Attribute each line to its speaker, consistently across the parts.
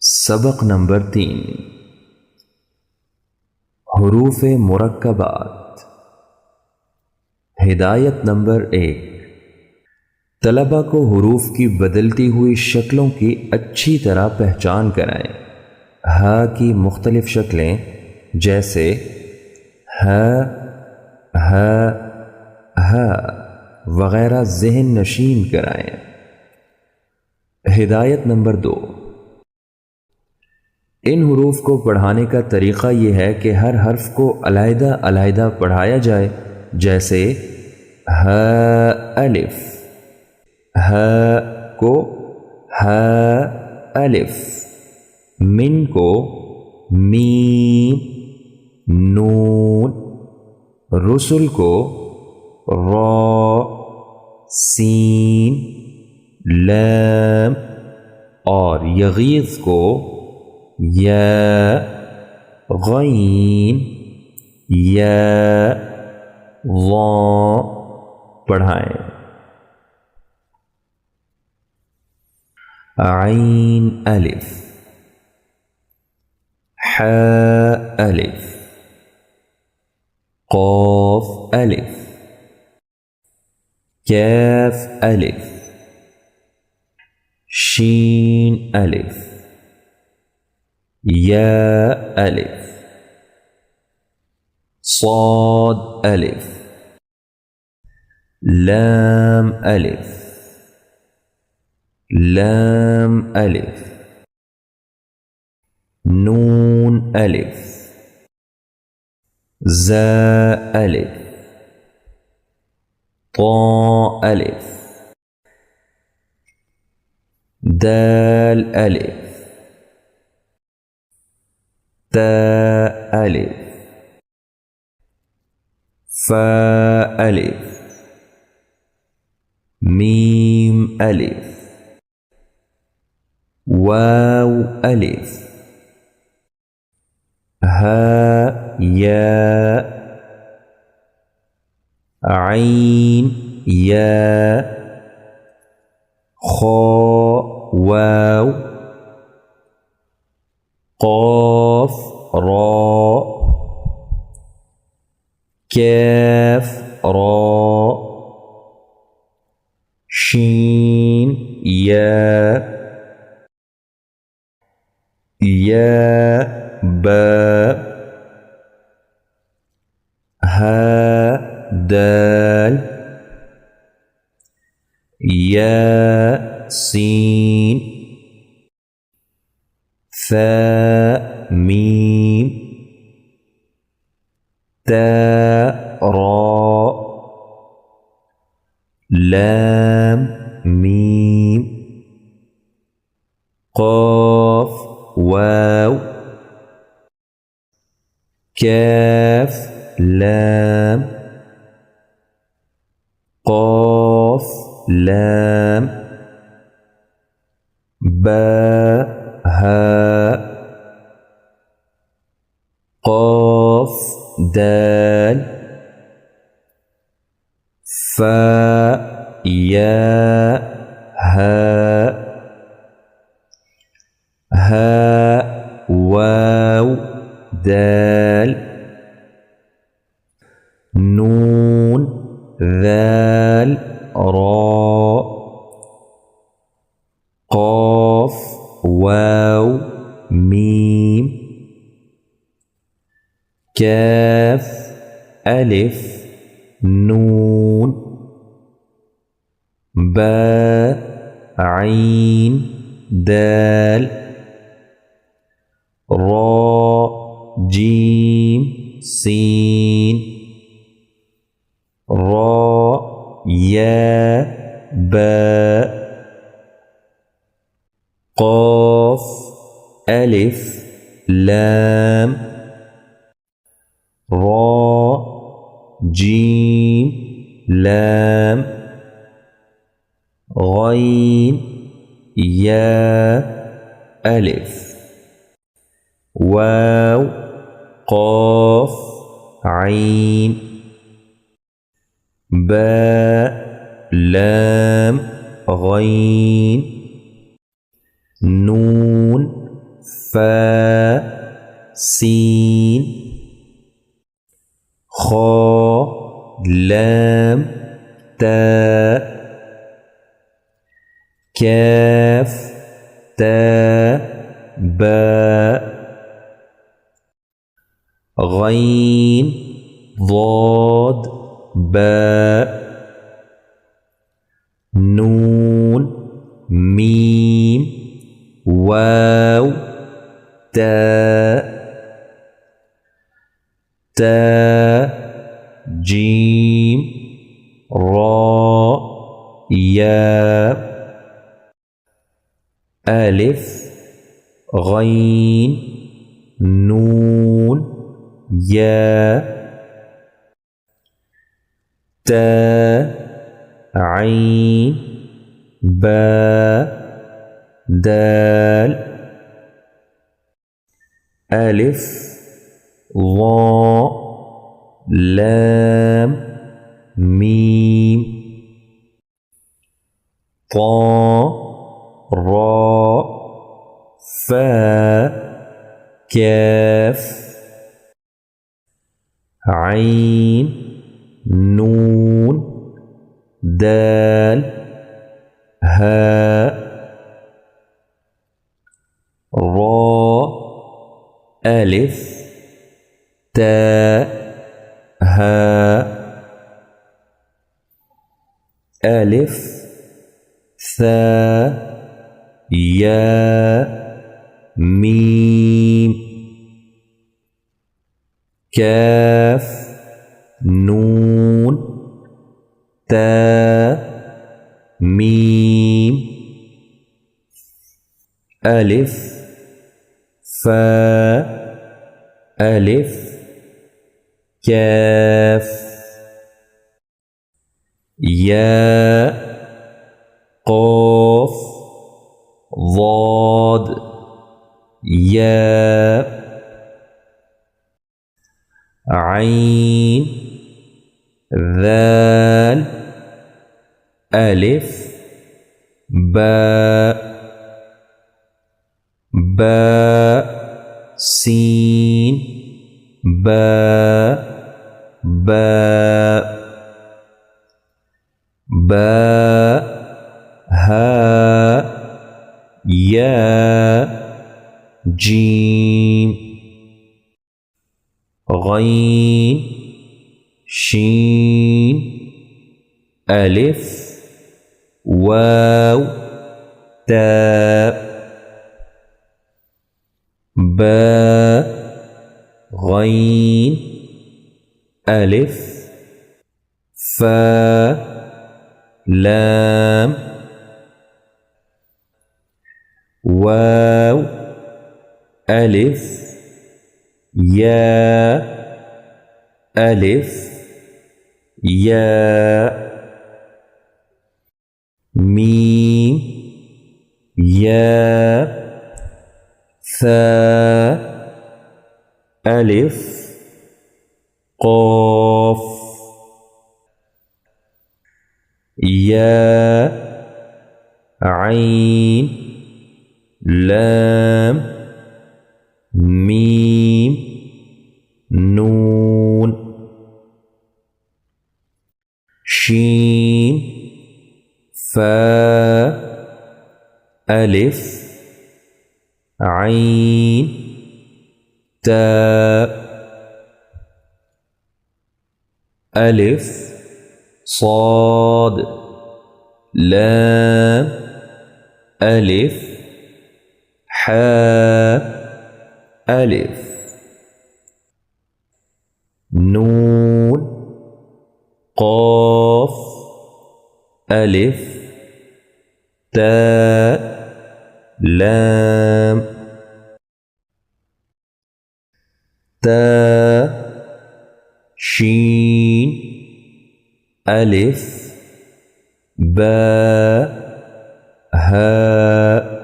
Speaker 1: सबक नंबर 3 हुरूफ मुरक्कबात। हिदायत नंबर 1, तलबा को हुरूफ की बदलती हुई शक्लों की अच्छी तरह पहचान कराएं। हा की मुख्तलिफ शक्लें जैसे ह, ह, ह वगैरह ज़हन नशीन कराएं। हिदायत नंबर 2, इन हुरूफ को पढ़ाने का तरीक़ा यह है कि हर हर्फ को अलहदा अलहदा पढ़ाया जाए। जैसे ह अलिफ, ह को ह अलिफ, मिन को मीम, नून, रुसुल को रा, सीन, लाम और यगीज़ को या, गईन, या, ज़ा पढ़ाएं। आइन अलिफ, ह अलिफ, क़ाफ अलिफ, कैफ अलिफ, शीन अलिफ, या अलिफ, साद अलिफ, लाम अलिफ, लाम अलिफ, नून अलिफ, ज़ा अलिफ, ता अलिफ, दाल अलिफ, ता अलिफ, फा अलिफ, मीम अलिफ, वाव अलिफ, हा या, आइन या, खा वाव, क़ाफ रा, कैफ रा, शीन या बा, हा दाल, या सीन, सा मीम, ता रा, लाम मीम, क़ाफ वाव, कैफ लाम, क़ाफ लाम, बा हा, क़ाफ दाल, फा या हा वाव दाल, नून दाल रा, क़ाफ वाव मीम, कैफ अलिफ नून, बा आइन दाल, रा जीम सीन, रा या बा, क़ाफ अलिफ लाम, रा जीम लाम, गईन या अलिफ, वाव क़ाफ आइन, बा लाम गईन, नून فا سين خا لام تاء كاف تاء باء غين ضاد باء نون ميم واو تاء تاء جيم راء ياء ألف غين نون ياء تاء عين باء دال ألف ظاء لام ميم طاء راء فاء كاف عين نون دال هاء راء ألف تاء هاء ألف ثاء ياء ميم كاف نون تاء ميم ألف فاء ألف كاف ياء قاف ضاد ياء عين ذال ألف باء باء سين باء باء باء هاء ياء جيم غين شين ألف واو تاء باء غين ألف فاء لام واو ألف ياء ألف ياء ميم ياء ثاء ألف قاف ياء عين لام ميم نون شين فاء ألف عين تاء ألف صاد لام ألف حاء ألف نون قاف ألف تاء لام تاء شين ألف باء هاء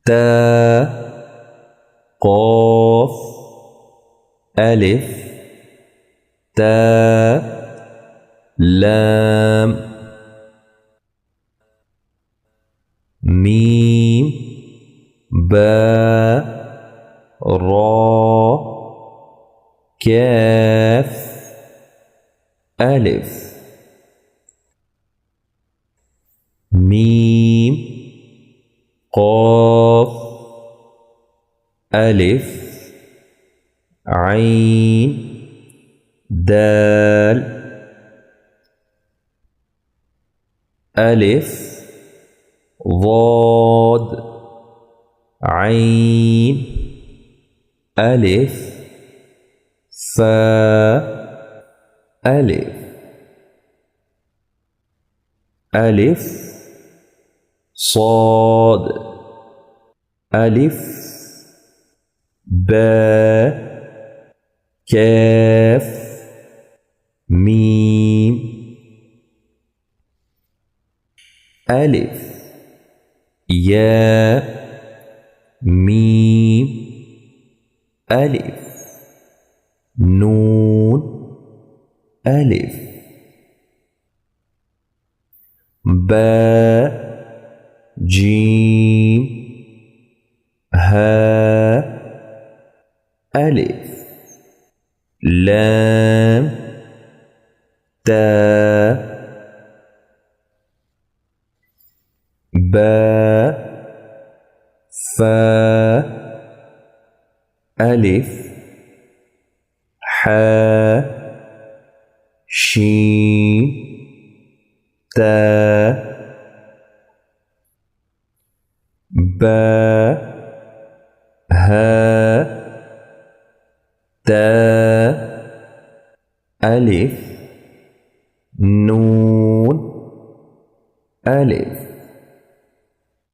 Speaker 1: تاء قاف ألف تاء لام ميم با را كاف ألف ميم قاف ألف عين دال ألف ضاد عين ألف فاء ألف ألف صاد ألف باء كاف ميم ألف ياء ميم ألف نون ألف باء جيم هاء ألف لام تاء باء فاء ألف حاء شين تاء باء هاء تاء ألف نون ألف